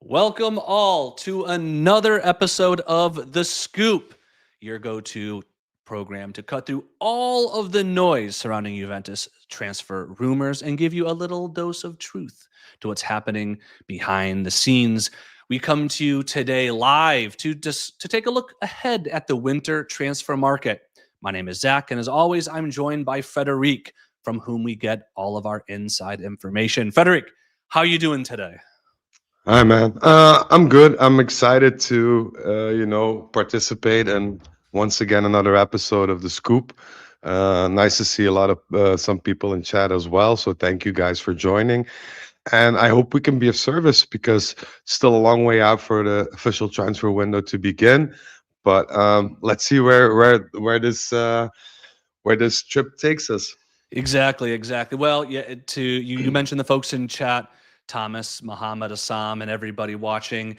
Welcome all to another episode of The Scoop, your go-to program to cut through all of the noise surrounding Juventus transfer rumors and give you a little dose of truth to what's happening behind the scenes. We come to you today live to take a look ahead at the winter transfer market. My name is Zach, and as always, I'm joined by Frederic, from whom we get all of our inside information. Frederic, how are you doing today? Hi, man. I'm good. I'm excited to, participate in once again another episode of The Scoop. Nice to see a lot of some people in chat as well. So thank you guys for joining, and I hope we can be of service because it's still a long way out for the official transfer window to begin. But let's see where this trip takes us. Exactly. Well, yeah, you mentioned the folks in chat, Thomas, Muhammad, Assam, and everybody watching.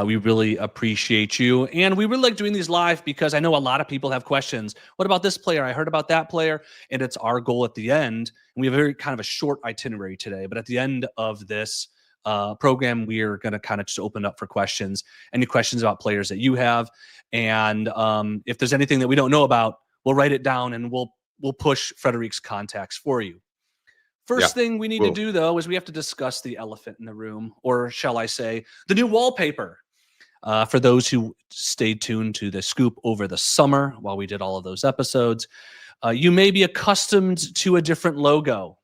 We really appreciate you. And we really like doing these live because I know a lot of people have questions. What about this player? I heard about that player. And it's our goal at the end. And we have a very kind of a short itinerary today. But at the end of this program, we are going to kind of just open up for questions. Any questions about players that you have. And if there's anything that we don't know about, we'll write it down and we'll push Frederic's contacts for you. Yeah. First thing we need to Well, do, though, is we have to discuss the elephant in the room, or shall I say, the new wallpaper. For those who stayed tuned to the scoop over the summer while we did all of those episodes, you may be accustomed to a different logo.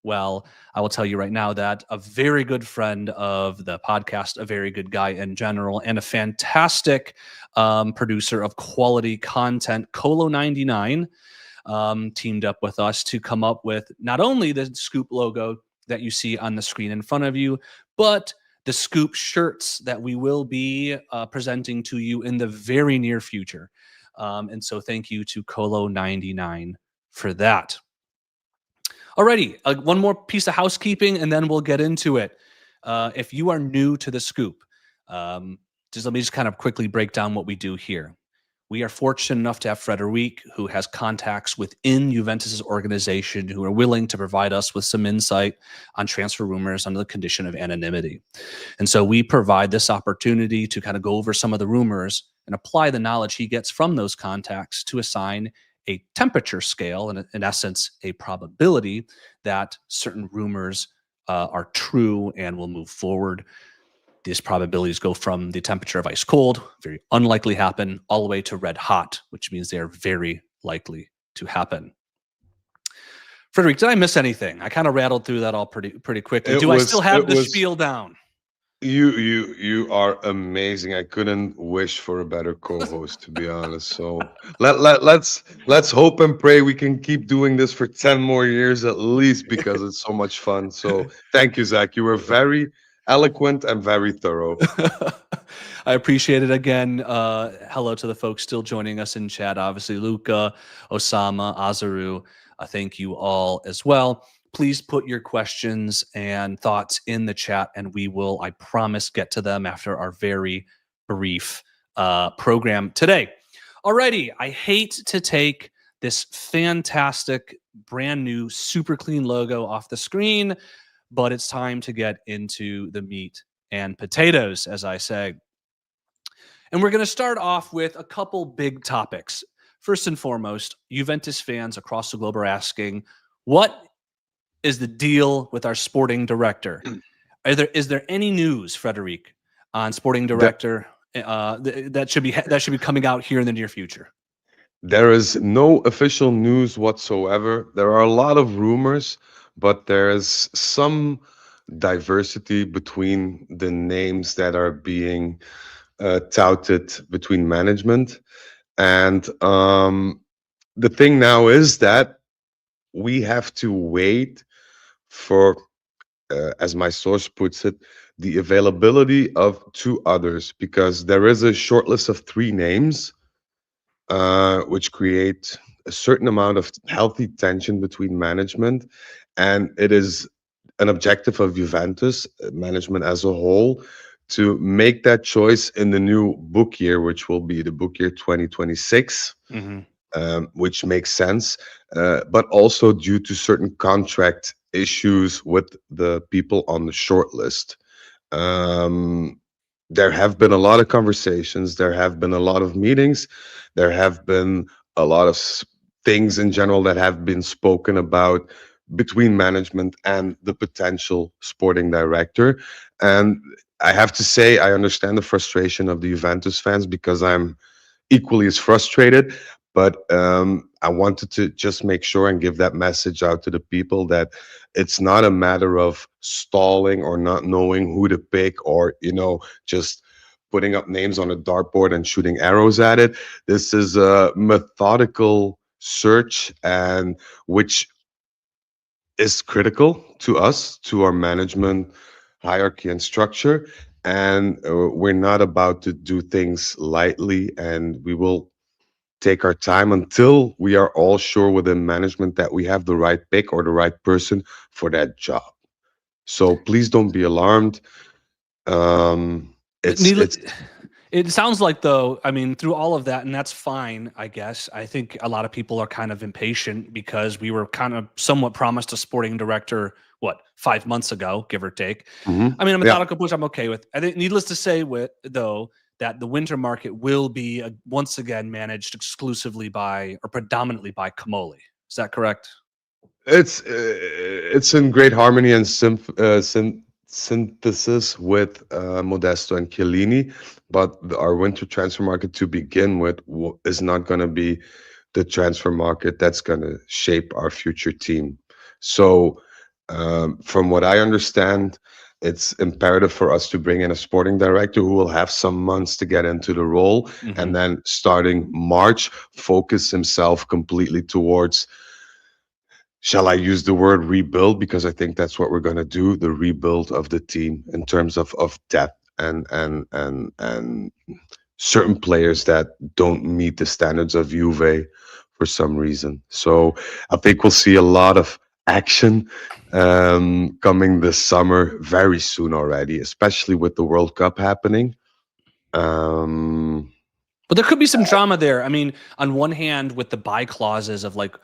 Well, I will tell you right now that a very good friend of the podcast, a very good guy in general, and a fantastic producer of quality content, Colo99, teamed up with us to come up with not only the Scoop logo that you see on the screen in front of you, but the Scoop shirts that we will be presenting to you in the very near future. And so thank you to Colo99 for that. Alrighty, one more piece of housekeeping, and then we'll get into it. If you are new to the Scoop, let me just kind of quickly break down what we do here. We are fortunate enough to have Frederic, who has contacts within Juventus's organization, who are willing to provide us with some insight on transfer rumors under the condition of anonymity. And so we provide this opportunity to kind of go over some of the rumors and apply the knowledge he gets from those contacts to assign a temperature scale, and in essence, a probability that certain rumors are true and will move forward. These probabilities go from the temperature of ice cold, very unlikely happen, all the way to red hot, which means they are very likely to happen. Frederic, did I miss anything? I kind of rattled through that all pretty quickly. it Do I still was have it the was spiel down? You are amazing. I couldn't wish for a better co-host, to be honest. So let's hope and pray we can keep doing this for 10 more years at least because it's so much fun. So thank you, Zach. You were very eloquent and very thorough. I appreciate it again. Hello to the folks still joining us in chat. Obviously, Luca, Osama, Azaru. Thank you all as well. Please put your questions and thoughts in the chat, and we will, I promise, get to them after our very brief program today. Alrighty, I hate to take this fantastic, brand new, super clean logo off the screen, but it's time to get into the meat and potatoes, as I say. And we're going to start off with a couple big topics. First and foremost, Juventus fans across the globe are asking, what is the deal with our sporting director? Is there any news, Frederic, on sporting That director that should be coming out here in the near future? there is no official news whatsoever. There are a lot of rumors, but there's some diversity between the names that are being touted between management. And the thing now is that we have to wait for, as my source puts it, the availability of two others, because there is a short list of three names, which create a certain amount of healthy tension between management. And it is an objective of Juventus management as a whole to make that choice in the new book year, which will be the book year 2026, Mm-hmm. which makes sense, but also due to certain contract issues with the people on the short list. Um, there have been a lot of conversations, there have been a lot of meetings, there have been a lot of things in general that have been spoken about between management and the potential sporting director. And I have to say, I understand the frustration of the Juventus fans because I'm equally as frustrated. But I wanted to just make sure and give that message out to the people that it's not a matter of stalling or not knowing who to pick, or just putting up names on a dartboard and shooting arrows at it. This is a methodical search, and which is critical to us, to our management hierarchy and structure. And we're not about to do things lightly, and we will take our time until we are all sure within management that we have the right pick or the right person for that job. So please don't be alarmed. Um, it's Needless, it's it sounds like, though, I mean, through all of that, and that's fine, I guess. I think a lot of people are kind of impatient because we were kind of somewhat promised a sporting director, what, 5 months ago, give or take. I mean, a yeah. methodical push I'm okay with. I think, needless to say, though, that the winter market will be once again managed exclusively by or predominantly by Kamoli. Is that correct? It's in great harmony and synthesis with Modesto and Chiellini, but our winter transfer market to begin with is not going to be the transfer market that's going to shape our future team. So, from what I understand, it's imperative for us to bring in a sporting director who will have some months to get into the role, Hmm. and then starting March, focus himself completely towards, shall I use the word rebuild? Because I think that's what we're going to do, the rebuild of the team in terms of depth and certain players that don't meet the standards of Juve for some reason. So I think we'll see a lot of action coming this summer very soon already, especially with the World Cup happening. Um, But there could be some drama there. I mean, on one hand, with the buy clauses of like,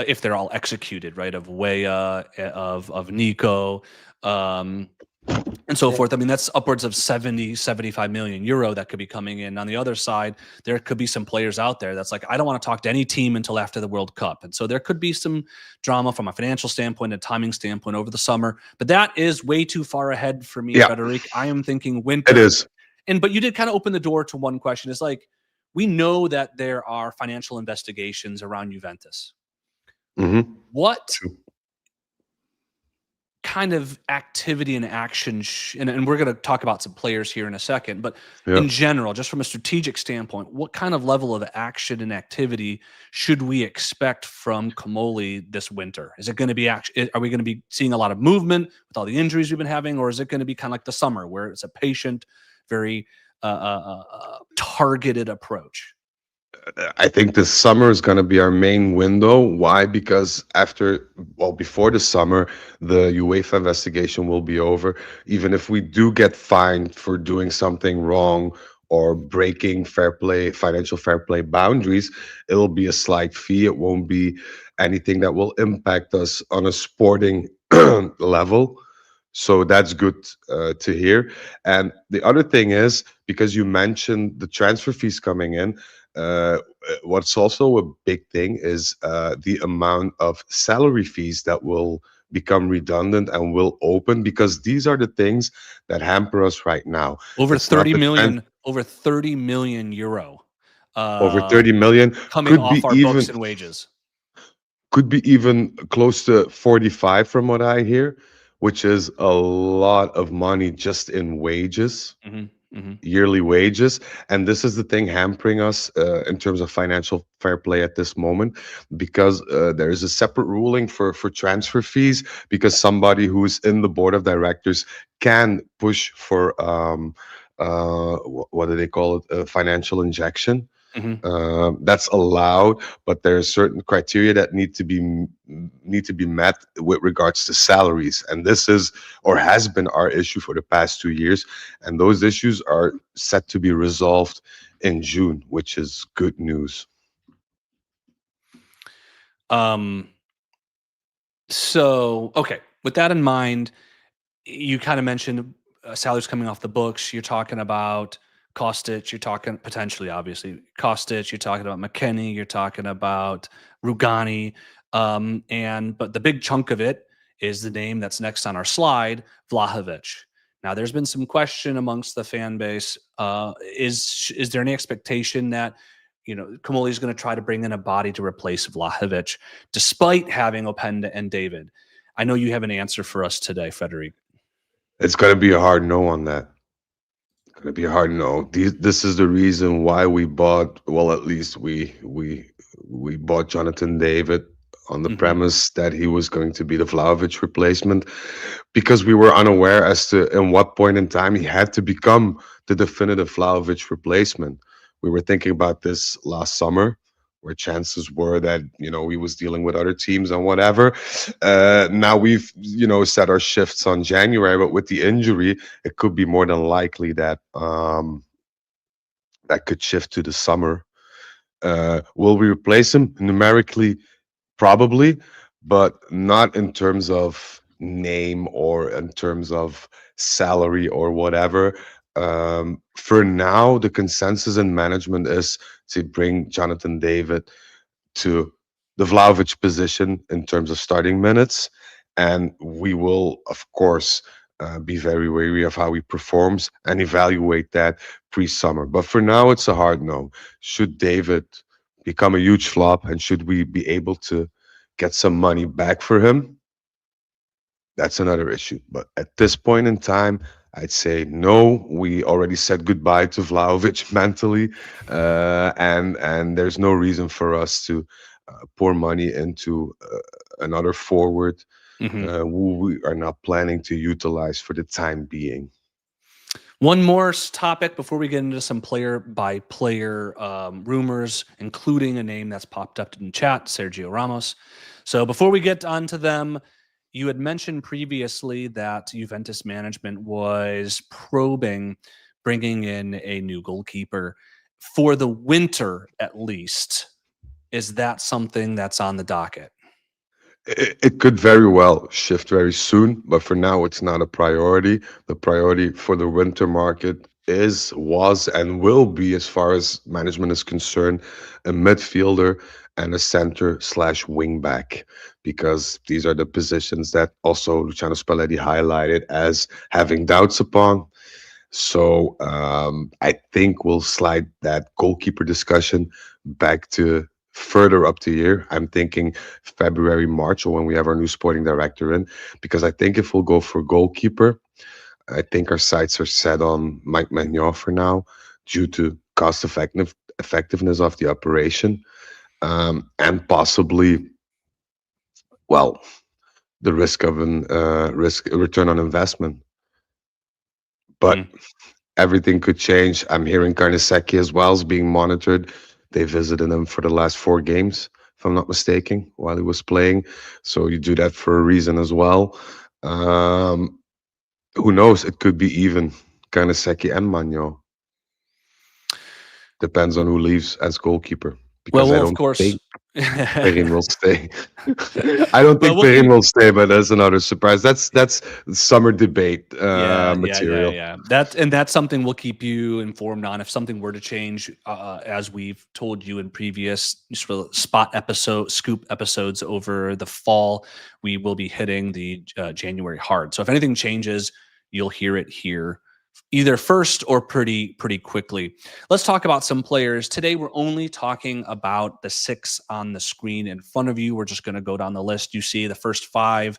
if they're all executed, right, of Weah, of Nico, um, and so forth. I mean, that's upwards of 70, 75 million euro that could be coming in. On the other side, there could be some players out there that's like, I don't want to talk to any team until after the World Cup. And so there could be some drama from a financial standpoint and timing standpoint over the summer. But that is way too far ahead for me, yeah, Frederic. I am thinking it winter. is. But you did kind of open the door to one question. It's like, we know that there are financial investigations around Juventus. Mm-hmm. What kind of activity and action and we're going to talk about some players here in a second, but Yeah. in general, just from a strategic standpoint, what kind of level of action and activity should we expect from Kamoli this winter? Is it going to be action? Are we going to be seeing a lot of movement with all the injuries we've been having, or is it going to be kind of like the summer where it's a patient, very targeted approach? I think this summer is going to be our main window. Why? Because before the summer, the UEFA investigation will be over. Even if we do get fined for doing something wrong or breaking financial fair play boundaries, it'll be a slight fee. It won't be anything that will impact us on a sporting level. So that's good to hear. And the other thing is, because you mentioned the transfer fees coming in, what's also a big thing is the amount of salary fees that will become redundant and will open, because these are the things that hamper us right now. Over It's not 30 the trend. million, over 30 million euro Over uh, 30 million coming could off be our books even and wages. close to 45 from what I hear, which is a lot of money just in wages, Hmm. Hmm. yearly wages. And this is the thing hampering us in terms of financial fair play at this moment, because there is a separate ruling for transfer fees, because somebody who's in the board of directors can push for what do they call it, a financial injection. Hmm. That's allowed, but there are certain criteria that need to be met with regards to salaries, and this is or has been our issue for the past 2 years, and those issues are set to be resolved in June, which is good news. Um, so, okay, with that in mind, you kind of mentioned salaries coming off the books. You're talking about Kostic. You're talking potentially, obviously, Kostic. You're talking about McKennie. You're talking about Rugani. But the big chunk of it is the name that's next on our slide, Vlahovic. Now, there's been some question amongst the fan base. Is there any expectation that Kamoli is going to try to bring in a body to replace Vlahovic, despite having Openda and David? I know you have an answer for us today, Frederic. It's going to be a hard no on that. Gonna be a hard no. This is the reason why we bought. Well, at least we bought Jonathan David on the Hmm. premise that he was going to be the Vlahovic replacement, because we were unaware as to in what point in time he had to become the definitive Vlahovic replacement. We were thinking about this last summer, where chances were that he was dealing with other teams and whatever. Now we've set our shifts on January, but with the injury, it could be more than likely that that could shift to the summer. Will we replace him numerically? Probably, but not in terms of name or in terms of salary or whatever. For now, the consensus in management is to bring Jonathan David to the Vlahovic position in terms of starting minutes. And we will, of course, be very wary of how he performs and evaluate that pre summer. But for now, it's a hard no. Should David become a huge flop and should we be able to get some money back for him? That's another issue. But at this point in time, I'd say no. We already said goodbye to Vlahovic mentally, and there's no reason for us to pour money into another forward Hmm. who we are not planning to utilize for the time being. One more topic before we get into some player by player rumors, including a name that's popped up in chat, Sergio Ramos. So before we get onto them, you had mentioned previously that Juventus management was probing bringing in a new goalkeeper for the winter, at least. Is that something that's on the docket? It could very well shift very soon, but for now, it's not a priority. The priority for the winter market was, and will be, as far as management is concerned, a midfielder and a center slash wing back, because these are the positions that also Luciano Spalletti highlighted as having doubts upon. So I think we'll slide that goalkeeper discussion back to further up the year. I'm thinking February, March, or when we have our new sporting director in, because I think if we'll go for goalkeeper, I think our sights are set on Mike Magnon for now, due to effectiveness of the operation, and possibly, well, the risk of an risk return on investment. But Mm. everything could change. I'm hearing Carnesecchi as well is being monitored. They visited him for the last 4 games, if I'm not mistaken, while he was playing. So you do that for a reason as well. Um, who knows? It could be even Carnesecchi and Magno. Depends on who leaves as goalkeeper. Well, Because I well, of don't course. think Perrin will stay. I don't Well, think we'll Perrin keep. will stay, but that's another surprise. That's summer debate material. That's something we'll keep you informed on if something were to change. As we've told you in previous sort of scoop episodes over the fall, we will be hitting the January hard. So if anything changes, you'll hear it here either first or pretty quickly. Let's talk about some players. Today we're only talking about the 6 on the screen in front of you. We're just going to go down the list. You see the first 5.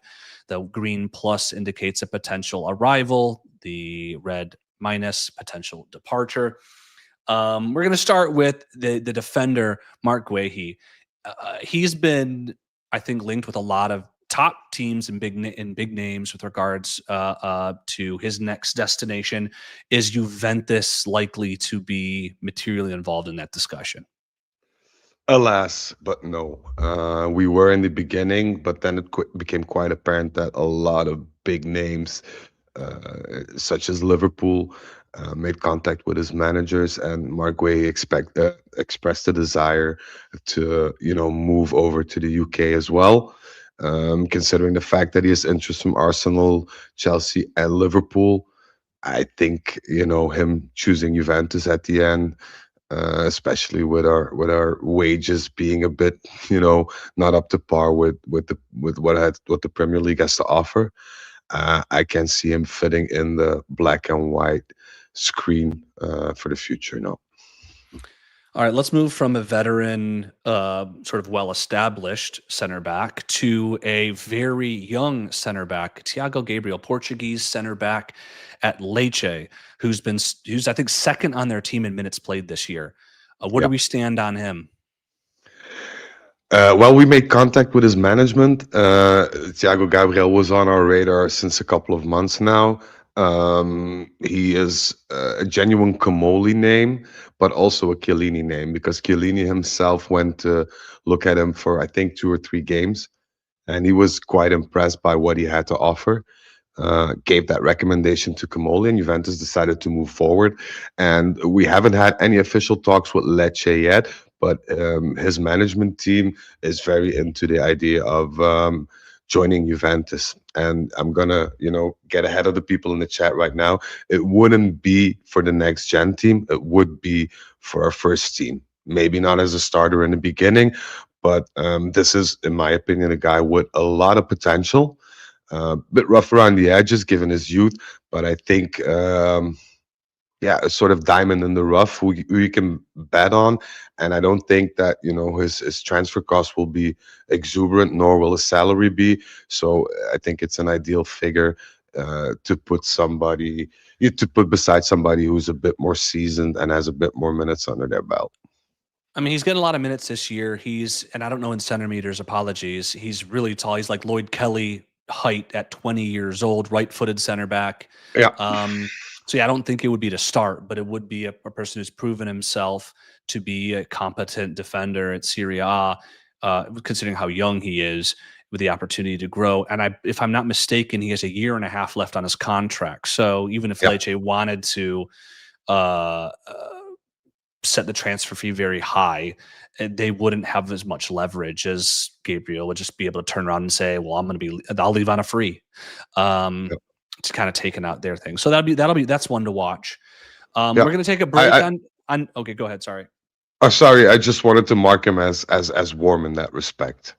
The green plus indicates a potential arrival. The red minus potential departure. We're going to start with the defender, Mark Guehi. He's been, I think, linked with a lot of top teams and big names with regards to his next destination. Is Juventus likely to be materially involved in that discussion? Alas, but no. We were in the beginning, but then it became quite apparent that a lot of big names, such as Liverpool, made contact with his managers, and Mark Way expressed a desire to, move over to the UK as well. Considering the fact that he has interest from Arsenal, Chelsea, and Liverpool, I think him choosing Juventus at the end, especially with our wages being a bit not up to par with what the Premier League has to offer. I can see him fitting in the black and white screen for the future. No. All right, let's move from a veteran, sort of well-established center back to a very young center back, Thiago Gabriel, Portuguese center back at Lecce, who's I think second on their team in minutes played this year. Where do Yeah. we stand on him? Well, we made contact with his management. Thiago Gabriel was on our radar since a couple of months now. He is a genuine Comoli name, but also a Chiellini name because Chiellini himself went to look at him for, I think, 2 or 3 games, and he was quite impressed by what he had to offer. Gave that recommendation to Comoli, and Juventus decided to move forward. And we haven't had any official talks with Lecce yet, but his management team is very into the idea of joining Juventus. And I'm gonna, get ahead of the people in the chat right now. It wouldn't be for the next gen team. It would be for our first team. Maybe not as a starter in the beginning, but this is, in my opinion, a guy with a lot of potential. A bit rough around the edges given his youth, but I think, yeah, a sort of diamond in the rough who you can bet on. And I don't think that his transfer cost will be exuberant, nor will his salary be. So I think it's an ideal figure to put beside somebody who's a bit more seasoned and has a bit more minutes under their belt. I mean, he's getting a lot of minutes this year. And I don't know in centimeters, apologies. He's really tall. He's like Lloyd Kelly height at 20 years old, right-footed center back. Yeah. So yeah, I don't think it would be to start, but it would be a person who's proven himself to be a competent defender at Serie A, considering how young he is, with the opportunity to grow. And if I'm not mistaken, he has a year and a half left on his contract. So even if Yeah. Lecce wanted to set the transfer fee very high, they wouldn't have as much leverage as Gabriel would just be able to turn around and say, well, I'll leave on a free. It's kind of taken out their thing. So that's one to watch. Yeah. We're going to take a break okay, go ahead. Sorry. Oh, sorry. I just wanted to mark him as warm in that respect.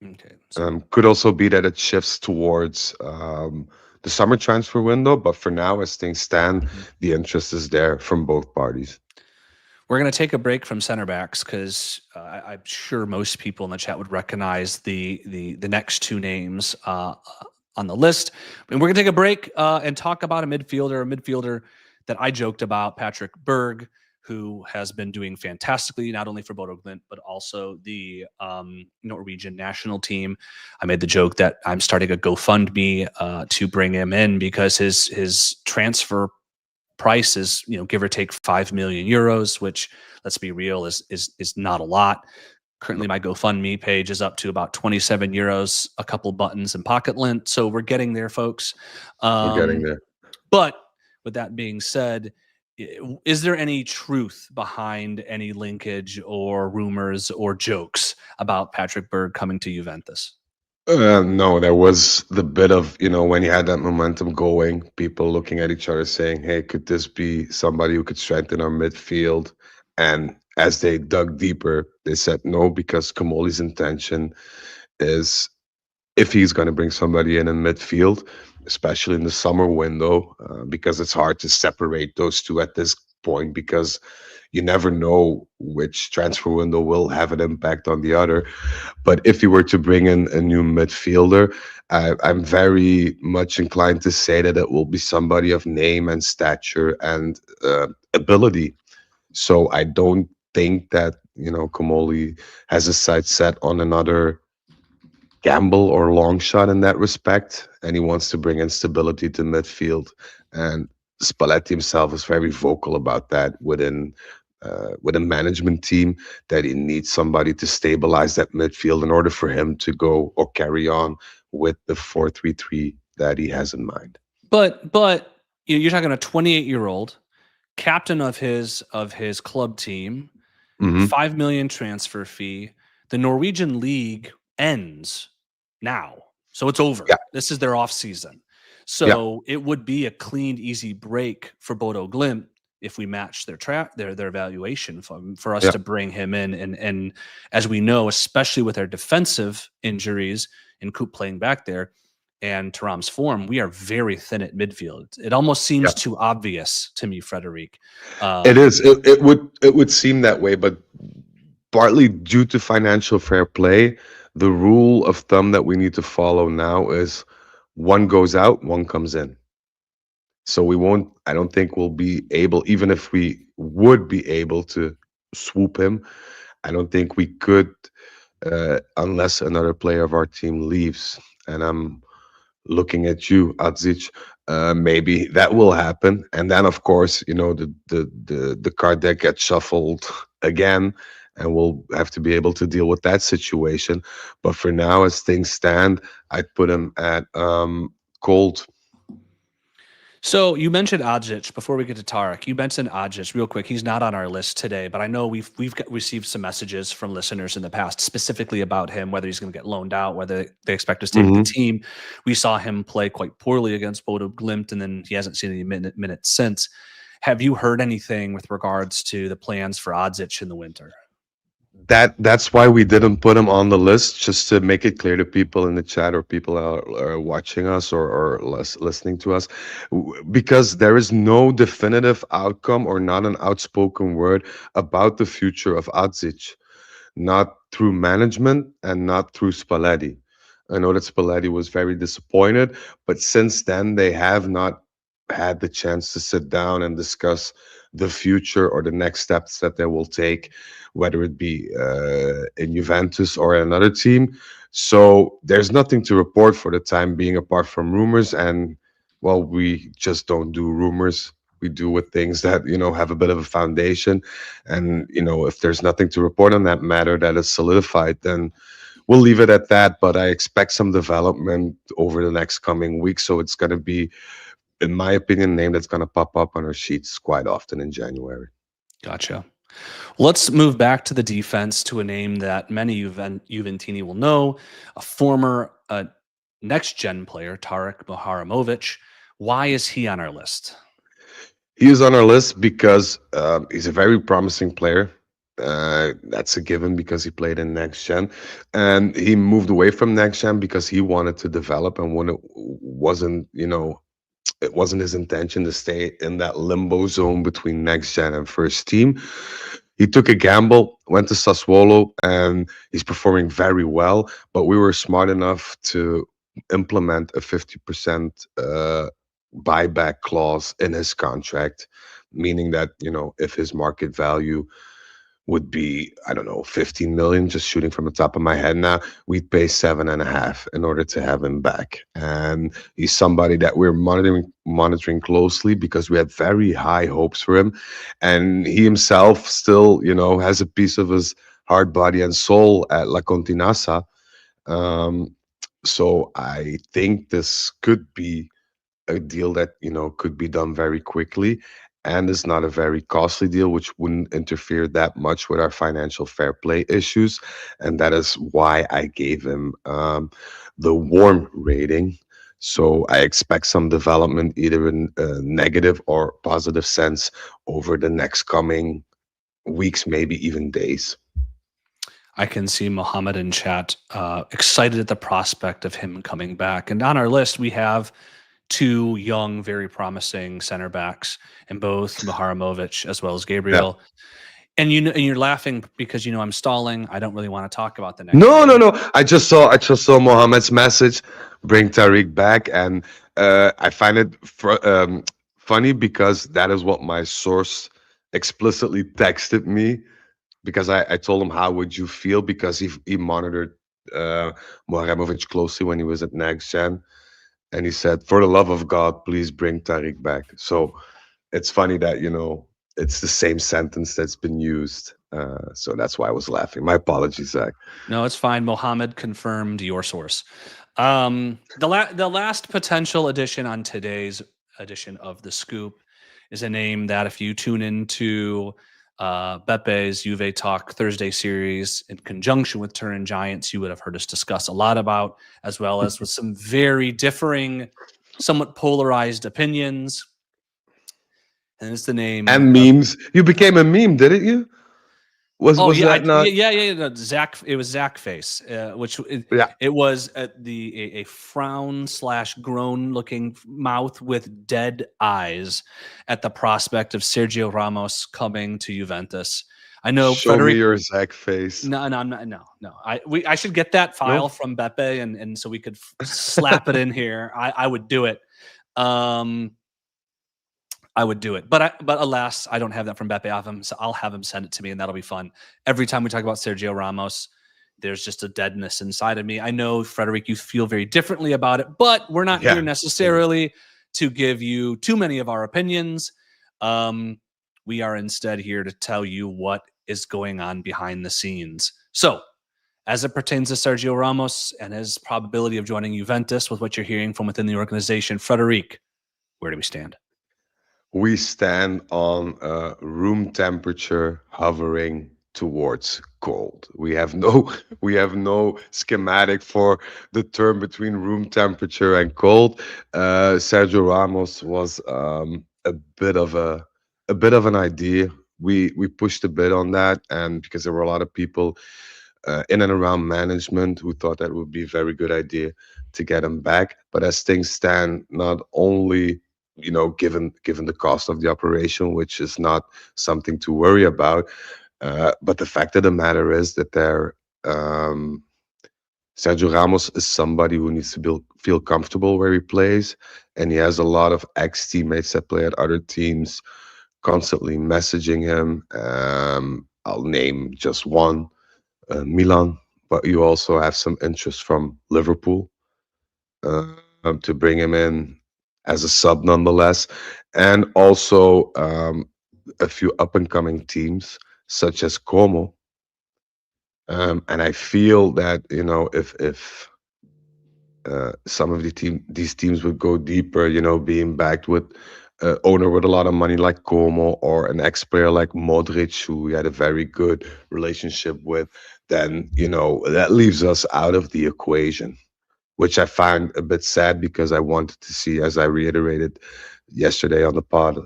Okay. Could also be that it shifts towards the summer transfer window, but for now, as things stand, the interest is there from both parties. We're going to take a break from center backs because I'm sure most people in the chat would recognize the next two names on the list. And we're going to take a break and talk about a midfielder that I joked about, Patrick Berg, who has been doing fantastically, not only for Bodo Glimt, but also the Norwegian national team. I made the joke that I'm starting a GoFundMe to bring him in because his transfer price is, give or take 5 million euros, which, let's be real, is not a lot. Currently, my GoFundMe page is up to about 27 euros, a couple buttons and pocket lint. So we're getting there, folks. We're getting there. But with that being said, is there any truth behind any linkage or rumors or jokes about Patrick Berg coming to Juventus? No, there was the bit of, when you had that momentum going, people looking at each other saying, hey, could this be somebody who could strengthen our midfield? And as they dug deeper, they said no, because Comoli's intention is, if he's going to bring somebody in midfield, especially in the summer window, because it's hard to separate those two at this point, because you never know which transfer window will have an impact on the other. But if you were to bring in a new midfielder, I'm very much inclined to say that it will be somebody of name and stature and ability. So I don't think that, Comoli has his sights set on another gamble or long shot in that respect, and he wants to bring in stability to midfield. And Spalletti himself is very vocal about that within a management team, that he needs somebody to stabilize that midfield in order for him to go or carry on with the 4-3-3 that he has in mind. But you're talking a 28-year-old captain of his club team, 5 million transfer fee. The Norwegian league ends now, so it's over. Yeah. This is their off season. Yeah, So it would be a clean, easy break for Bodo Glimt if we match their valuation for us yeah. to bring him in. And as we know, especially with our defensive injuries and Coop playing back there and Thuram's form, we are very thin at midfield. It almost seems too obvious to me, Frederic. It Um, is. It would seem that way, but partly due to financial fair play, the rule of thumb that we need to follow now is one goes out, one comes in. So we won't. I don't think we'll be able, even if we would be able to swoop him. I don't think we could unless another player of our team leaves. And I'm looking at you, Adzic. Maybe that will happen, and then of course, the card deck gets shuffled again, and we'll have to be able to deal with that situation. But for now, as things stand, I'd put him at cold. So you mentioned Adjic before we get to Tarek. You mentioned Adjic real quick. He's not on our list today, but I know received some messages from listeners in the past specifically about him, whether he's going to get loaned out, whether they expect to stay with the Hmm. team. We saw him play quite poorly against Bodo Glimt, and then he hasn't seen any minutes since. Have you heard anything with regards to the plans for Adjic in the winter? That's why we didn't put him on the list, just to make it clear to people in the chat or people are watching us or listening to us, because there is no definitive outcome or not an outspoken word about the future of Adzic, not through management and not through Spalletti. I know that Spalletti was very disappointed, but since then they have not had the chance to sit down and discuss the future or the next steps that they will take, whether it be in Juventus or another team. So there's nothing to report for the time being apart from rumors. And well, we just don't do rumors. We do with things that have a bit of a foundation. And if there's nothing to report on that matter that is solidified, then we'll leave it at that. But I expect some development over the next coming weeks. So it's going to be, in my opinion, a name that's going to pop up on our sheets quite often in January. Gotcha. Let's move back to the defense to a name that many Juventini will know, a former next gen player, Tarek Moharamovic. Why is he on our list? He is on our list because he's a very promising player. That's a given because he played in next gen, and he moved away from next gen because he wanted to develop, and when it wasn't his intention to stay in that limbo zone between next gen and first team. He took a gamble, went to Sassuolo, and he's performing very well. But we were smart enough to implement a 50% buyback clause in his contract, meaning that, if his market value would be, I don't know, 15 million, just shooting from the top of my head now, we'd pay 7.5 in order to have him back. And he's somebody that we're monitoring closely because we had very high hopes for him. And he himself still, has a piece of his heart, body, and soul at La Continassa. Um, so I think this could be a deal that could be done very quickly, and is not a very costly deal, which wouldn't interfere that much with our financial fair play issues. And that is why I gave him the warm rating. So I expect some development either in a negative or positive sense over the next coming weeks, maybe even days. I can see Mohammed in chat excited at the prospect of him coming back. And on our list, we have two young, very promising center backs in both Moharamovic as well as Yeah. Gabriel. And you're laughing because I'm stalling. I don't really want to talk about the next No, no, name. no. I just saw Mohammed's message, bring Tariq back, and I find it funny because that is what my source explicitly texted me, because I told him how would you feel, because he monitored uh, Mohamovic closely when he was at Next Gen, and he said, "For the love of God, please bring Tariq back." So it's funny that it's the same sentence that's been used. So that's why I was laughing. My apologies, Zach. No, it's fine. Mohammed confirmed your source. The last potential addition on today's edition of the Scoop is a name that if you tune into Bepe's Juve Talk Thursday series in conjunction with Turin Giants, you would have heard us discuss a lot about, as well as with some very differing somewhat polarized opinions, and it's the name And of. memes. You became a meme, didn't you? Oh Was yeah, that not? no, Zach. It was Zach face, Yeah. it was a frown slash groan looking mouth with dead eyes at the prospect of Sergio Ramos coming to Juventus. I know Show me Frederic. your Zach face. No, no, I'm not. No, no. I should get that file No. from Beppe, and so we could slap it in here. I would do it. Um, I would do it. But alas, I don't have that from Beppe off him, so I'll have him send it to me, and that'll be fun. Every time we talk about Sergio Ramos, there's just a deadness inside of me. I know, Frederic, you feel very differently about it, but we're not here Yeah. Same. necessarily to give you too many of our opinions. Um, we are instead here to tell you what is going on behind the scenes. So, as it pertains to Sergio Ramos and his probability of joining Juventus, with what you're hearing from within the organization, Frederic, where do we stand? We stand on room temperature hovering towards cold. We have no we have no schematic for the term between room temperature and cold. Sergio Ramos was a bit of an idea. We pushed a bit on that, and because there were a lot of people in and around management who thought that would be a very good idea to get him back. But as things stand, not only given the cost of the operation, which is not something to worry about, but the fact of the matter is that um, Sergio Ramos is somebody who needs to feel comfortable where he plays, and he has a lot of ex teammates that play at other teams constantly messaging him. I'll name just one, Milan, but you also have some interest from Liverpool to bring him in as a sub nonetheless, and also a few up and coming teams such as Como. And I feel that if some of these teams would go deeper, being backed with owner with a lot of money like Como or an ex-player like Modric, who we had a very good relationship with, then that leaves us out of the equation, which I find a bit sad because I wanted to see, as I reiterated yesterday on the pod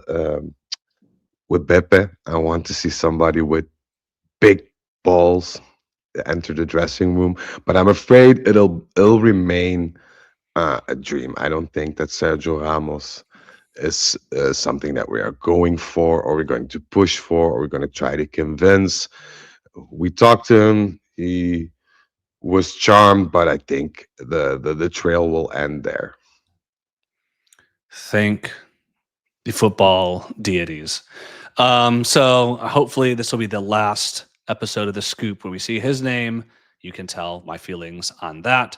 with Beppe, I want to see somebody with big balls enter the dressing room. But I'm afraid it'll remain a dream. I don't think that Sergio Ramos is something that we are going for, or we're going to push for, or we're going to try to convince. We talked to him. He was charmed, but I think the trail will end there. Thank the football deities. So hopefully this will be the last episode of the Scoop where we see his name. You can tell my feelings on that.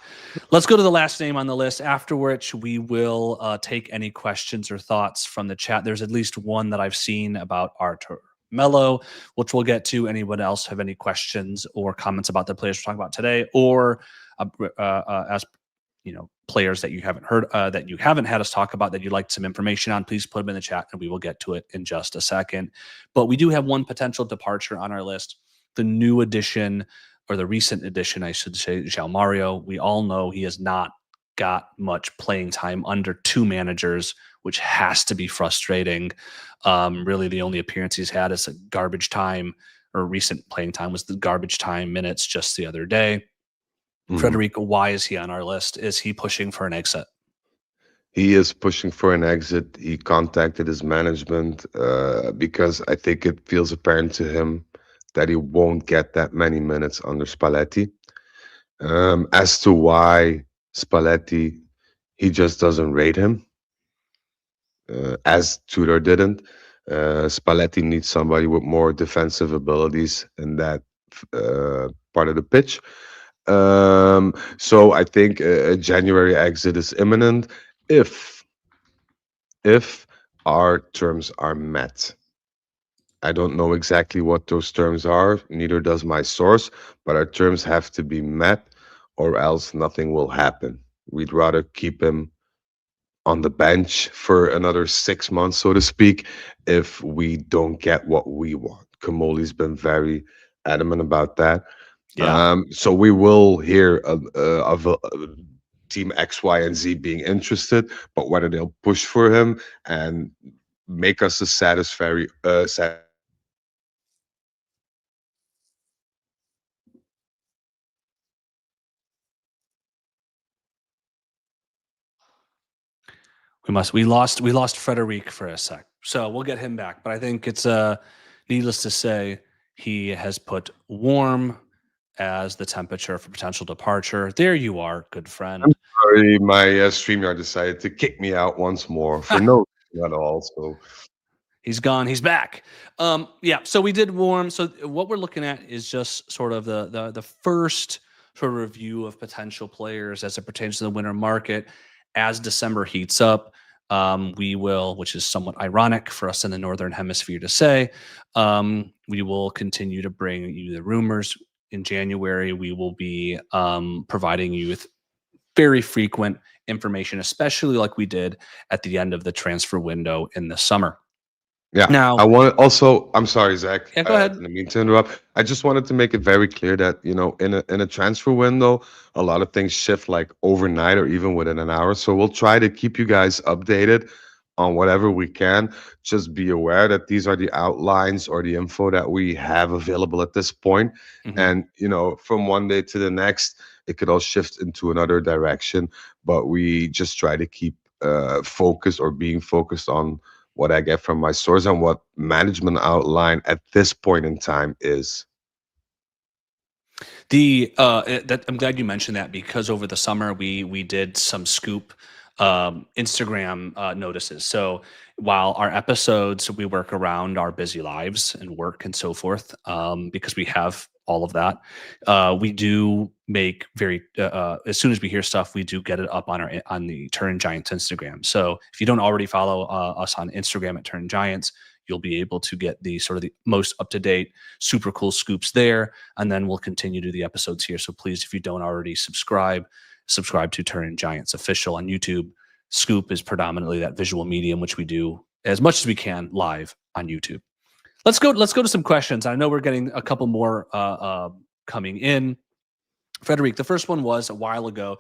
Let's go to the last name on the list, after which we will take any questions or thoughts from the chat. There's at least one that I've seen about Artur Mello, which we'll get to. Anyone else have any questions or comments about the players we're talking about today, or as players that you haven't heard, that you haven't had us talk about, that you'd like some information on, please put them in the chat and we will get to it in just a second. But we do have one potential departure on our list, the new addition, or the recent addition, I should say, João Mario. We all know he has not got much playing time under two managers, which has to be frustrating. Really, the only appearance he's had is a garbage time, or recent playing time was the garbage time minutes just the other day. Mhm. Frederic, why is he on our list? Is he pushing for an exit? He is pushing for an exit. He contacted his management because I think it feels apparent to him that he won't get that many minutes under Spalletti. As to why Spalletti, he just doesn't rate him, as Tudor didn't. Spalletti needs somebody with more defensive abilities in that part of the pitch. So I think a January exit is imminent if if our terms are met. I don't know exactly what those terms are, neither does my source, but our terms have to be met or else nothing will happen. We'd rather keep him on the bench for another 6 months, so to speak, if we don't get what we want. Kamoli's been very adamant about that. Yeah. So we will hear of team X, Y, and Z being interested, but whether they'll push for him and make us a satisfactory offer that we can accept. So We lost Frederic for a sec, so we'll get him back. But I think it's needless to say he has put warm as the temperature for potential departure. There you are, good I'm friend. sorry, my StreamYard decided to kick me out once more for no reason at all. So He's gone. He's back. Yeah. So we did warm. So what we're looking at is just sort of the first sort of review of potential players as it pertains to the winter market. As December heats up, we will, which is somewhat ironic for us in the northern hemisphere to say, we will continue to bring you the rumors. In January, we will be providing you with very frequent information, especially like we did at the end of the transfer window in the summer. yeah, I Now, want also. I'm sorry, Zach. yeah, go I ahead. didn't mean to interrupt. I just wanted to make it very clear that in a transfer window, a lot of things shift like overnight or even within an hour. So we'll try to keep you guys updated on whatever we can. Just be aware that these are the outlines or the info that we have available at this point. Mhm. And from one day to the next, it could all shift into another direction. But we just try to keep focused or being focused on what I get from my source and what management outline at this point in time is. That I'm glad you mentioned that because over the summer we did some scoop Instagram notices. So while our episodes we work around our busy lives and work and so forth, because we have all of that, we do make very as soon as we hear stuff, we do get it up on the Turin Giants Instagram. So if you don't already follow us on Instagram at Turin Giants, you'll be able to get the sort of the most up to date, super cool scoops there, and then we'll continue to do the episodes here. So please, if you don't already subscribe to Turin Giants official on YouTube. Scoop is predominantly that visual medium, which we do as much as we can live on YouTube. Let's go to some questions. I know we're getting a couple more coming in. Frederic, the first one was a while ago,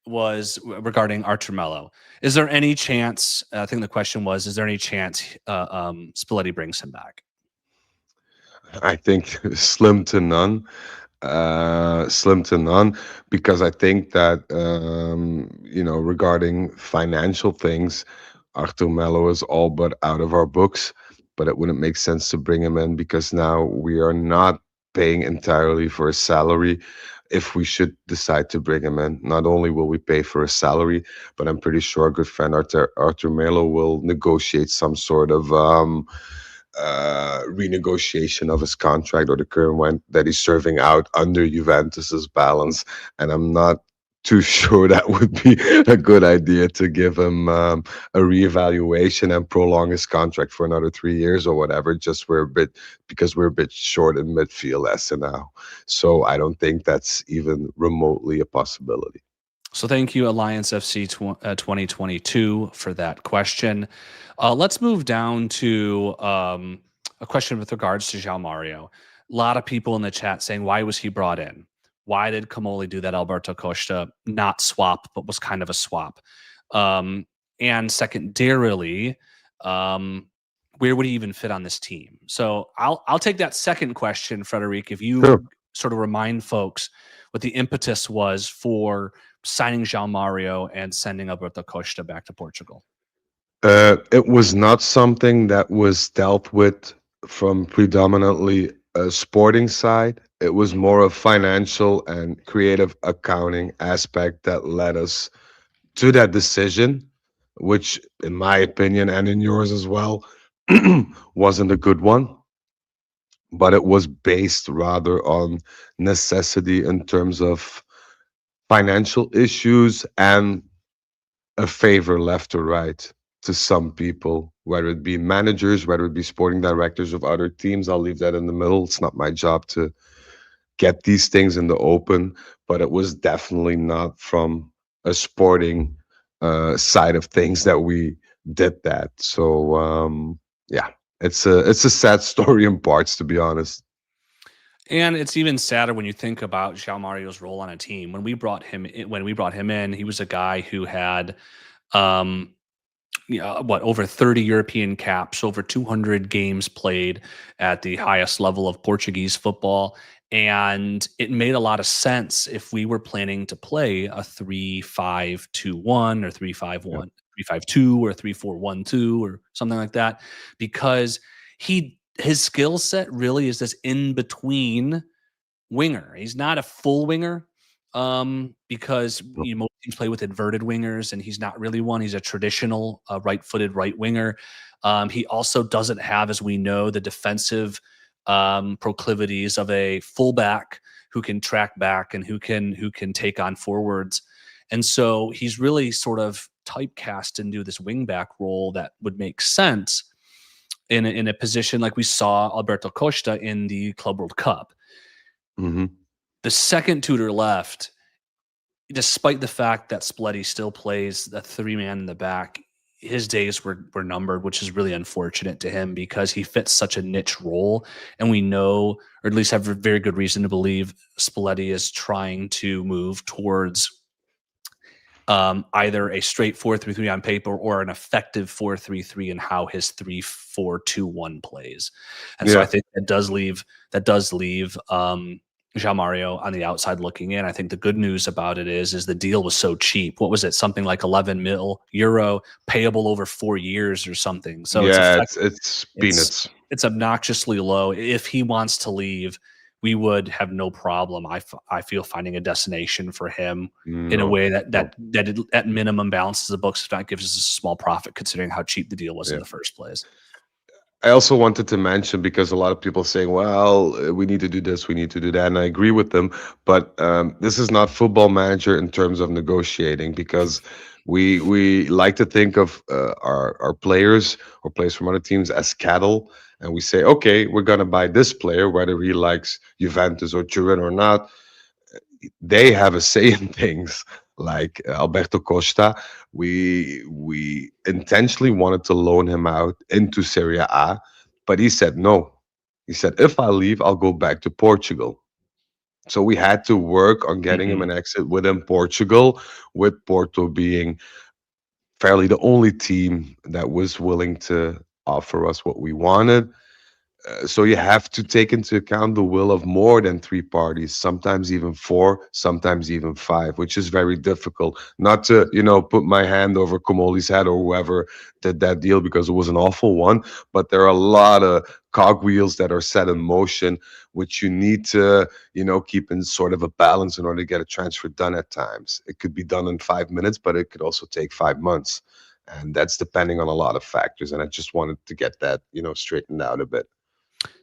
was regarding Artur Melo. Is there any chance? I think the question was: is there any chance Spalletti brings him back? I think slim to none. Slim to none, because I think that regarding financial things, Arthur Mello is all but out of our books. But it wouldn't make sense to bring him in because now we are not paying entirely for his salary. If we should decide to bring him in, not only will we pay for his salary, but I'm pretty sure our good friend Arthur Melo will negotiate some sort of renegotiation of his contract or the current one that he's serving out under Juventus's balance. And I'm not too sure that would be a good idea to give him a reevaluation and prolong his contract for another 3 years or whatever. Just because we're a bit short in midfield as of now. So I don't think that's even remotely a possibility. So thank you, Alliance FC 2022, for that question. Let's move down to a question with regards to João Mario. A lot of people in the chat saying, why was he brought in? Why did Camoli do that Alberto Costa? Not swap, but was kind of a swap. And secondarily, where would he even fit on this team? So I'll take that second question, Frederic, if Sure. you sort of remind folks what the impetus was for signing João Mario and sending Alberto Costa back to Portugal. It was not something that was dealt with from predominantly a sporting side. It was more a financial and creative accounting aspect that led us to that decision, which, in my opinion, and in yours as well, wasn't a good one. But it was based rather on necessity in terms of financial issues and a favor left or right to some people, whether it be managers, whether it be sporting directors of other teams. I'll leave that in the middle. It's not my job to get these things in the open, but it was definitely not from a sporting side of things that we did that. So yeah, it's a sad story in parts, to be honest. And it's even sadder when you think about João Mario's role on a team. When we brought him in, he was a guy who had um, over 30 European caps, over 200 games played at the highest level of Portuguese football. And it made a lot of sense if we were planning to play a 3-5-2-1 or 3-5-1, 3-5-2 or 3-4-1-2 or something like that, because his skill set really is this in between winger. He's not a full winger, because most teams play with inverted wingers, and he's not really one. He's a traditional right-footed right winger. He also doesn't have, as we know, the defensive proclivities of a fullback who can track back and who can take on forwards. And so he's really sort of typecast into this wingback role that would make sense in a position like we saw Alberto Costa in the Club World Cup. Hmm. The second tutor left, despite the fact that Spalletti still plays the three-man in the back, his days were numbered, which is really unfortunate to him because he fits such a niche role. And we know, or at least have a very good reason to believe, Spalletti is trying to move towards either a straight 4-3-3 on paper or an effective 4-3-3 in how his 3-4-2-1 plays. And so I Yeah. think that does leave João Mario on the outside looking in. I think the good news about it is the deal was so cheap. What was it? Something like 11 mil euro payable over 4 years or something. So Yeah, it's it's peanuts. it's obnoxiously low. If he wants to leave, we would have no problem. I feel finding a destination for him in a No, way that no. at minimum balances the books, if not gives us a small profit, considering how cheap the deal was in Yeah. the first place. I also wanted to mention because a lot of people saying, "Well, we need to do this, we need to do that," and I agree with them. But this is not Football Manager in terms of negotiating because we like to think of our players or players from other teams as cattle, and we say, "Okay, we're gonna buy this player, whether he likes Juventus or Turin or not." They have a say in things. Like Alberto Costa, we intentionally wanted to loan him out into Serie A, but he said no. He said, if I leave, I'll go back to Portugal. So we had to work on getting him Mhm. an exit within Portugal, with Porto being fairly the only team that was willing to offer us what we wanted. So you have to take into account the will of more than three parties, sometimes even four, sometimes even five, which is very difficult. Not to, put my hand over Komoli's head or whoever did that deal because it was an awful one, but there are a lot of cogwheels that are set in motion, which you need to, keep in sort of a balance in order to get a transfer done at times. It could be done in 5 minutes, but it could also take 5 months. And that's depending on a lot of factors. And I just wanted to get that, straightened out a bit.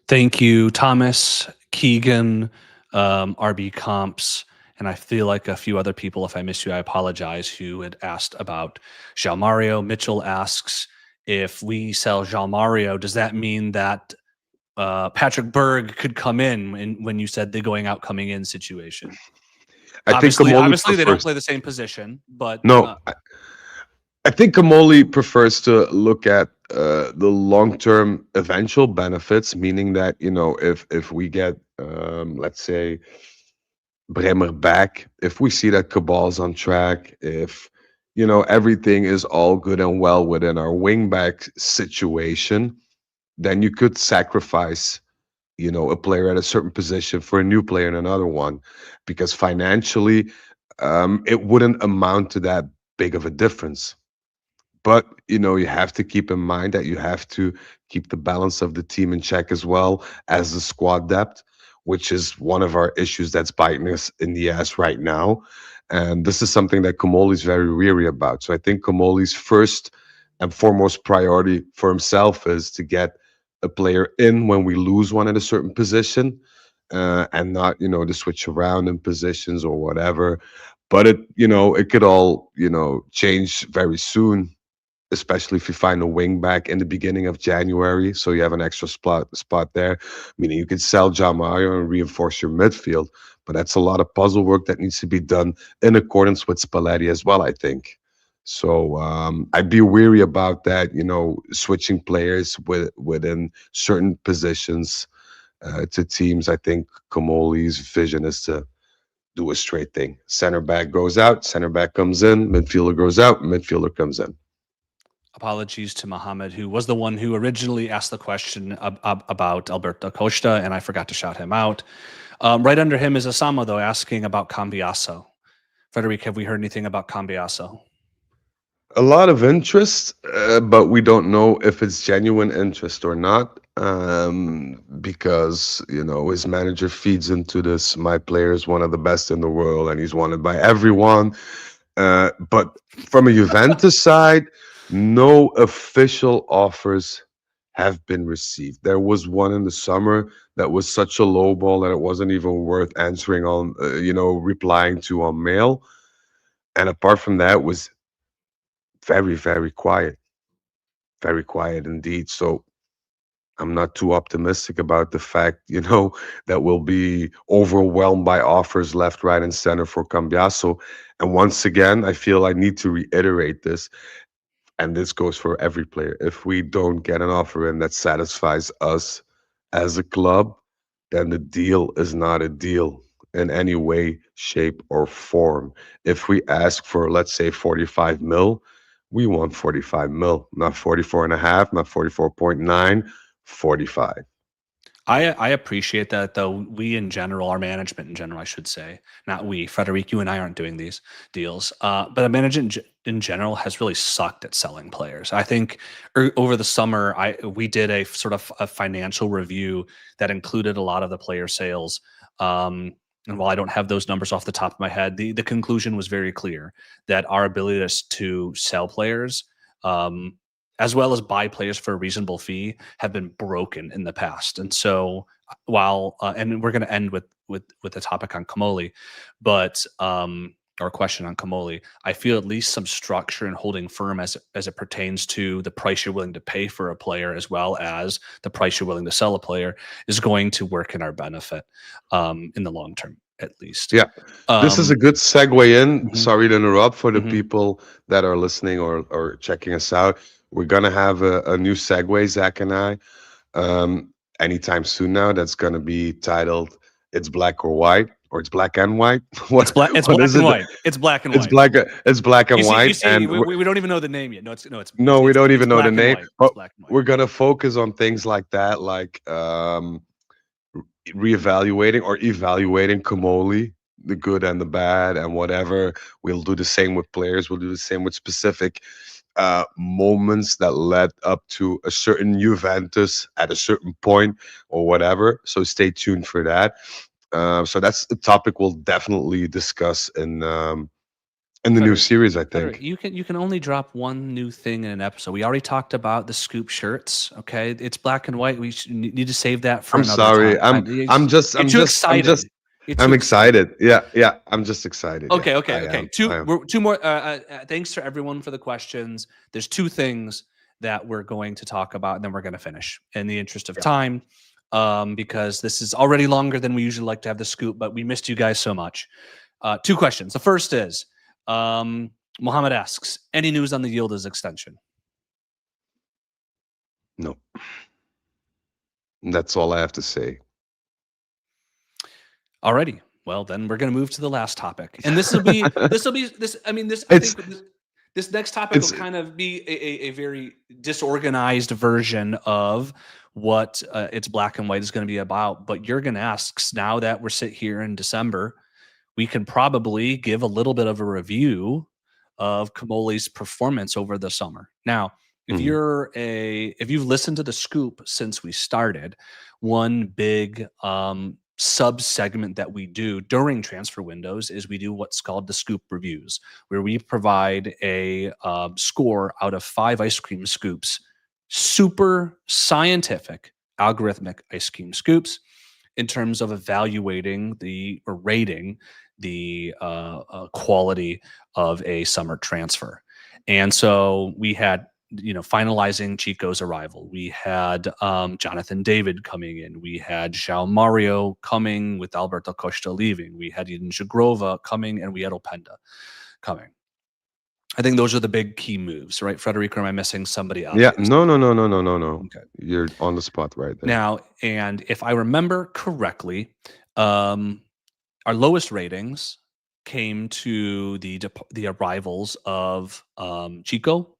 Thank you, Thomas, Keegan, RB Comps, and I feel like a few other people. If I miss you, I apologize. Who had asked about João Mario? Mitchell asks, if we sell João Mario, does that mean that Patrick Berg could come in when you said the going out, coming in situation? I think Kamoli Obviously, they don't prefers. play the same position, but No, I think Kamoli prefers to look at the long-term eventual benefits, meaning that if we get let's say Bremer back, if we see that Cabal's on track, if everything is all good and well within our wingback situation, then you could sacrifice a player at a certain position for a new player in another one, because financially, it wouldn't amount to that big of a difference. But you have to keep in mind that you have to keep the balance of the team in check as well as the squad depth, which is one of our issues that's biting us in the ass right now. And this is something that Komoli is very weary about. So I think Komoli's first and foremost priority for himself is to get a player in when we lose one at a certain position, and not to switch around in positions or whatever. But it could all change very soon, especially if you find a wing back in the beginning of January. So you have an extra spot there, meaning you could sell John Mario and reinforce your midfield. But that's a lot of puzzle work that needs to be done in accordance with Spalletti as well, I think. So I'd be weary about that, switching players within certain positions. to teams. I think Comoli's vision is to do a straight thing. Center back goes out, center back comes in, midfielder goes out, midfielder comes in. Apologies to Mohammed, who was the one who originally asked the question about Alberto Costa, and I forgot to shout him out. Right under him is Osama, though, asking about Cambiaso. Frederic, have we heard anything about Cambiaso? A lot of interest, but we don't know if it's genuine interest or not. Because his manager feeds into this. My player is one of the best in the world, and he's wanted by everyone. But from a Juventus side, no official offers have been received. There was one in the summer that was such a low ball that it wasn't even worth answering on, replying to on mail. And apart from that, was very, very quiet indeed. So I'm not too optimistic about the fact, that we'll be overwhelmed by offers left, right, and center for Cambiaso. And once again, I feel I need to reiterate this, and this goes for every player. If we don't get an offer in that satisfies us as a club, then the deal is not a deal in any way, shape, or form. If we ask for, let's say, 45 mil, we want 45 mil, not 44 and a half, not 44.9, 45. I appreciate that, though. We in general, our management in general, I should say, not we, Frederic, you and I aren't doing these deals, but the management in general has really sucked at selling players. I think over the summer, we did a sort of a financial review that included a lot of the player sales. And while I don't have those numbers off the top of my head, the conclusion was very clear that our ability to sell players, as well as buy players for a reasonable fee, have been broken in the past. And so, while and we're going to end with the topic on Comoli, but or a question on Comoli, I feel at least some structure and holding firm as it pertains to the price you're willing to pay for a player, as well as the price you're willing to sell a player, is going to work in our benefit in the long term, at least. Yeah, this is a good segue in. Mhm, Sorry to interrupt for the mhm. people that are listening or checking us out. We're gonna have a new segue, Zach and I, anytime soon now. That's gonna be titled "It's Black or White" or "It's Black and White." It's black. It's What black is and it? white. It's black and It's white. black. It's black and You white, see, and we don't even know the name yet. No, no, we don't it's even know the black and name. white. It's But black and white. we're gonna focus on things like that, like reevaluating or evaluating Kamoli, the good and the bad, and whatever. We'll do the same with players. We'll do the same with specific moments that led up to a certain Juventus at a certain point or whatever. So stay tuned for that. So that's the topic we'll definitely discuss in the new Frederic, series, I Frederic, think. you can only drop one new thing in an episode. We already talked about the scoop shirts. Okay, it's black and white. We need to save that for I'm another sorry. time. I'm just You're I'm too just I'm just excited. You're too I'm excited. excited. Yeah, yeah. I'm just excited. Yeah, Okay, okay, I okay. am. I am. Two more. Thanks to everyone for the questions. There's two things that we're going to talk about, and then we're going to finish in the interest of Yeah. time, because this is already longer than we usually like to have the scoop. But we missed you guys so much. Two questions. The first is, Mohammed asks, any news on the Yildiz extension? No, that's all I have to say. Alrighty. Well, then we're going to move to the last topic, and this. I mean, this. I it's think this next topic will it's kind of be a very disorganized version of what it's black and white is going to be about. But Jurgen asks, now that we're sit here in December, we can probably give a little bit of a review of Kamoli's performance over the summer. Now, mhm, if you've listened to the scoop since we started, one big sub segment that we do during transfer windows is we do what's called the scoop reviews, where we provide a score out of 5 ice cream scoops, super scientific algorithmic ice cream scoops, in terms of evaluating or rating the quality of a summer transfer. And so we had, finalizing Chico's arrival. We had Jonathan David coming in. We had João Mario coming with Alberto Costa leaving. We had Eden Jagrova coming, and we had Openda coming. I think those are the big key moves, right? Frederic, or am I missing somebody Yeah, obvious? no, no, no, no, no, no, no. Okay. You're on the spot right there. Now, and if I remember correctly, um, our lowest ratings came to the arrivals of Chico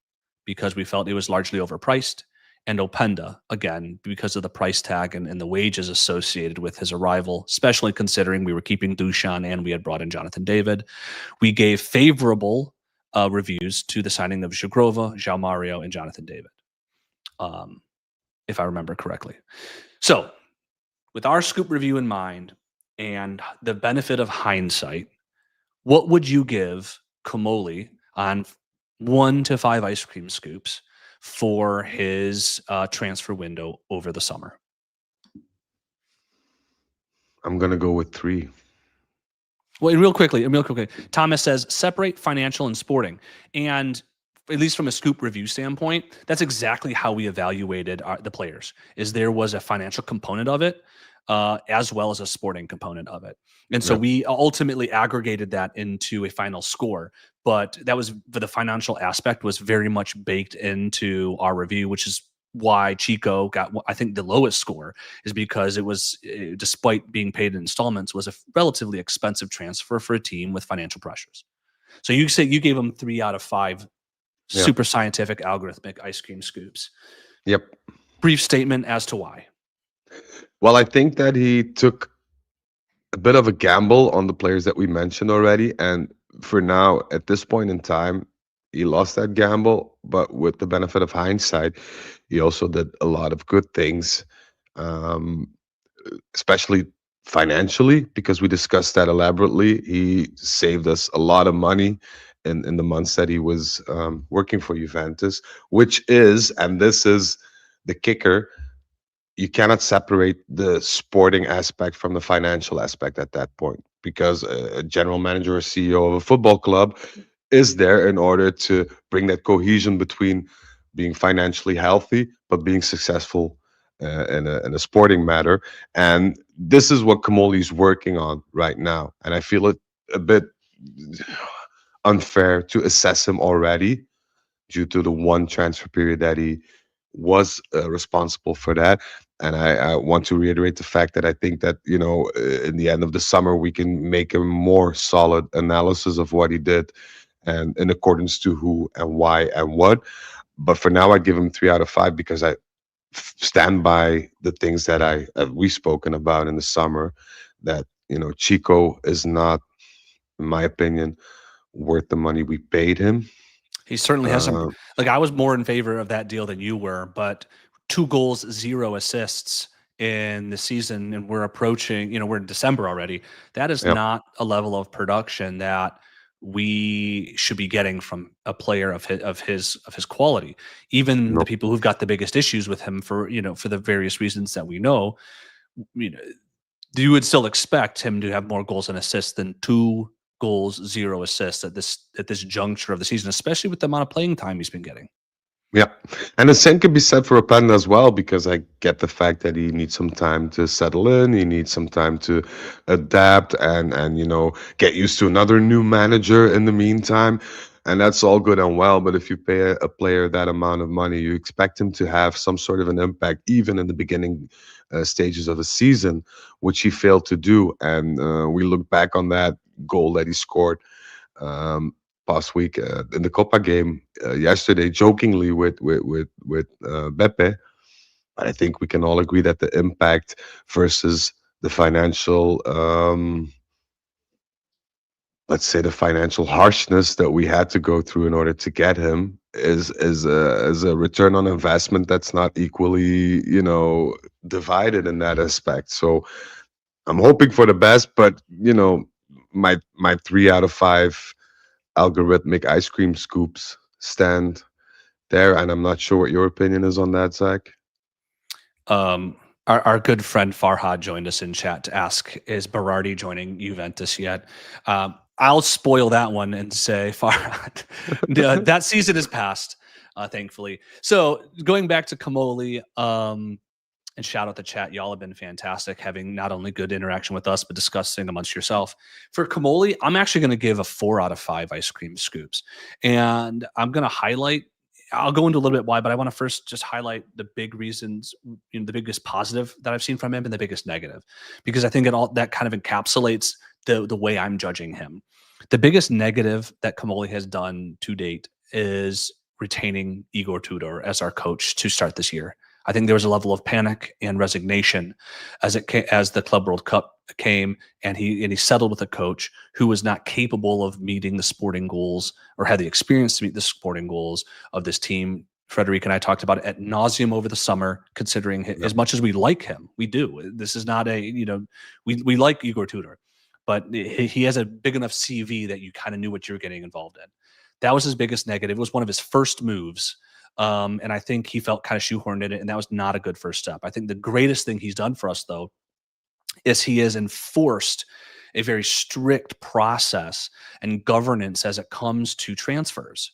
because we felt it was largely overpriced, and Openda again because of the price tag and the wages associated with his arrival, especially considering we were keeping Dushan and we had brought in Jonathan David. We gave favorable reviews to the signing of Zhugrova, João Mario, and Jonathan David, um, if I remember correctly. So, with our scoop review in mind and the benefit of hindsight, what would you give Kamoli on 1 to 5 ice cream scoops for his transfer window over the summer? I'm gonna go with 3. Well, and real quickly, Thomas says separate financial and sporting. And at least from a scoop review standpoint, that's exactly how we evaluated the players. Is there was a financial component of it, as well as a sporting component of it, and so Yep. we ultimately aggregated that into a final score. But that was the financial aspect was very much baked into our review, which is why Chico got, I think, the lowest score is because it was, despite being paid in installments, was a relatively expensive transfer for a team with financial pressures. So you say you gave him 3 out of 5 Yep. super scientific algorithmic ice cream scoops. Yep. Brief statement as to why. Well, I think that he took a bit of a gamble on the players that we mentioned already. And for now, at this point in time, he lost that gamble. But with the benefit of hindsight, he also did a lot of good things, um, especially financially, because we discussed that elaborately. He saved us a lot of money in the months that he was working for Juventus, which is, and this is the kicker, you cannot separate the sporting aspect from the financial aspect at that point, because a general manager or CEO of a football club is there in order to bring that cohesion between being financially healthy but being successful in a sporting matter. And this is what Kamoli's working on right now. And I feel it a bit unfair to assess him already due to the one transfer period that he was responsible for that. And I want to reiterate the fact that I think that, in the end of the summer, we can make a more solid analysis of what he did and in accordance to who and why and what. But for now, I give him 3 out of 5 because I stand by the things that we've spoken about in the summer. That Chico is not, in my opinion, worth the money we paid him. He certainly has some. Uh, Like I was more in favor of that deal than you were, but 2 goals, 0 assists in the season, and we're approaching. We're in December already. That is yeah, not a level of production that we should be getting from a player of his quality. Even the no, people who've got the biggest issues with him for the various reasons that we know, you know, you would still expect him to have more goals and assists than 2 goals, 0 assists at this juncture of the season, especially with the amount of playing time he's been getting. yeah, and the same could be said for Openda as well, because I get the fact that he needs some time to settle in. He needs some time to adapt and get used to another new manager in the meantime, and that's all good and well. But if you pay a player that amount of money, you expect him to have some sort of an impact, even in the beginning stages of a season, which he failed to do. And we look back on that goal that he scored um, past week in the Copa game yesterday, jokingly with Beppe. But I think we can all agree that the impact versus the financial, let's say, the financial harshness that we had to go through in order to get him is a return on investment that's not equally, divided in that aspect. So I'm hoping for the best, but my 3 out of 5 algorithmic ice cream scoops stand there, and I'm not sure what your opinion is on that, Zach. Our good friend Farhad joined us in chat to ask, is Berardi joining Juventus yet? I'll spoil that one and say Farhad, that season is past, thankfully. So going back to Kamoli, And shout out the chat. Y'all have been fantastic, having not only good interaction with us, but discussing amongst yourself. For Kamoli, I'm actually going to give a 4 out of 5 ice cream scoops. And I'm going to highlight, I'll go into a little bit why, but I want to first just highlight the big reasons, the biggest positive that I've seen from him and the biggest negative, because I think it all that kind of encapsulates the way I'm judging him. The biggest negative that Kamoli has done to date is retaining Igor Tudor as our coach to start this year. I think there was a level of panic and resignation as the Club World Cup came, and he settled with a coach who was not capable of meeting the sporting goals or had the experience to meet the sporting goals of this team. Frederic and I talked about it ad nauseum over the summer, considering as much as we like him, we do. This is not we like Igor Tudor, but he has a big enough CV that you kind of knew what you were getting involved in. That was his biggest negative. It was one of his first moves. And I think he felt kind of shoehorned in it, and that was not a good first step. I think the greatest thing he's done for us, though, is he has enforced a very strict process and governance as it comes to transfers.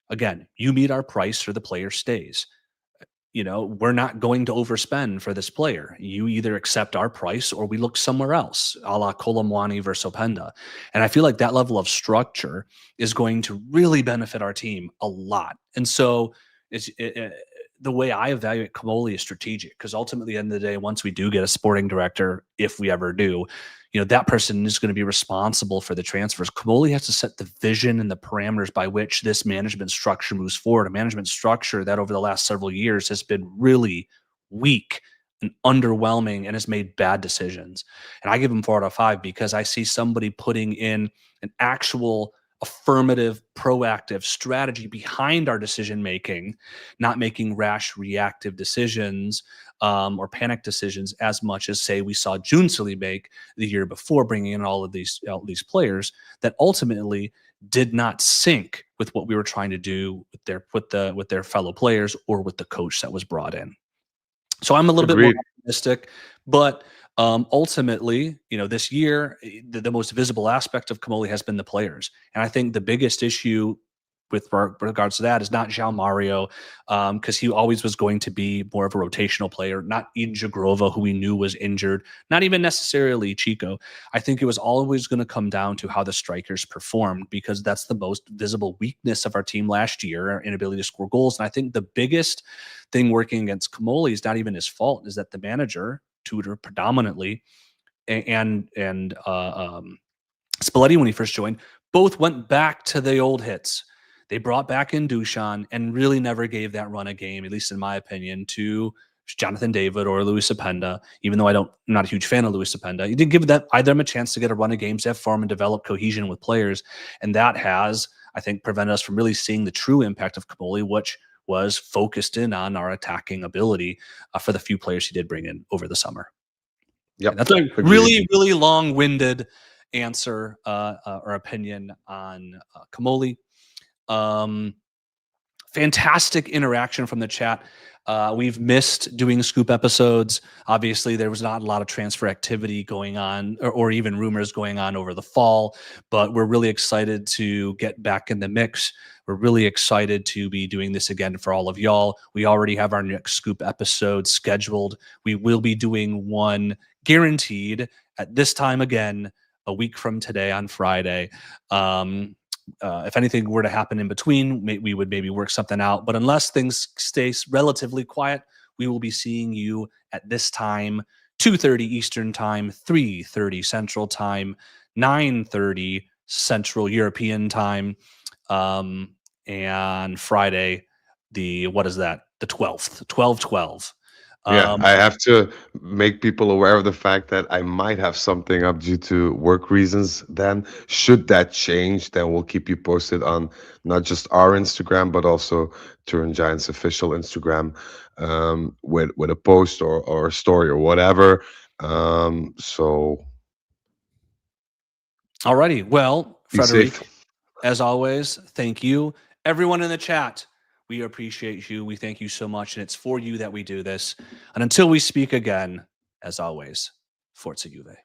Again, you meet our price or the player stays. We're not going to overspend for this player. You either accept our price or we look somewhere else, a la Colomwani versus Openda. And I feel like that level of structure is going to really benefit our team a lot. And so the way I evaluate Kamoli is strategic, because ultimately, at the end of the day, once we do get a sporting director, if we ever do, that person is going to be responsible for the transfers. Kamoli has to set the vision and the parameters by which this management structure moves forward. A management structure that over the last several years has been really weak and underwhelming and has made bad decisions. And I give him 4 out of 5 because I see somebody putting in an actual affirmative, proactive strategy behind our decision making, not making rash, reactive decisions or panic decisions as much as, say, we saw June Silly make the year before, bringing in all these players that ultimately did not sync with what we were trying to do with their fellow players or with the coach that was brought in. So I'm a little bit more optimistic, but ultimately, this year, the most visible aspect of Kamoli has been the players. And I think the biggest issue with regards to that is not João Mario, because he always was going to be more of a rotational player, not Eden Jagrova, who we knew was injured, not even necessarily Chico. I think it was always going to come down to how the strikers performed, because that's the most visible weakness of our team last year, our inability to score goals. And I think the biggest thing working against Kamoli is not even his fault, is that the manager, Tudor predominantly, and Spalletti, when he first joined, both went back to the old hits. They brought back in Dusan and really never gave that run a game, at least in my opinion, to Jonathan David or Luis Openda, even though I'm not a huge fan of Luis Openda. He didn't give either of them a chance to get a run of games, have form, and develop cohesion with players. And that has, I think, prevented us from really seeing the true impact of Kamoli, which was focused in on our attacking ability for the few players he did bring in over the summer. Yeah, that's a really, really long-winded answer or opinion on Kamoli. Fantastic interaction from the chat. We've missed doing scoop episodes. Obviously, there was not a lot of transfer activity going on or even rumors going on over the fall, but we're really excited to get back in the mix. We're really excited to be doing this again for all of y'all. We already have our next scoop episode scheduled. We will be doing one guaranteed at this time again, a week from today on Friday. If anything were to happen in between, we would maybe work something out. But unless things stay relatively quiet, we will be seeing you at this time, 2:30 Eastern Time, 3:30 Central Time, 9:30 Central European Time, and Friday, the 12th, 12/12. Yeah, I have to make people aware of the fact that I might have something up due to work reasons. Then, should that change, then we'll keep you posted on not just our Instagram, but also Turin Giants official Instagram, with a post or a story or whatever. So, alrighty. Well, be Frederic, safe. as always, thank you. Everyone in the chat, we appreciate you. We thank you so much. And it's for you that we do this. And until we speak again, as always, Forza Juve.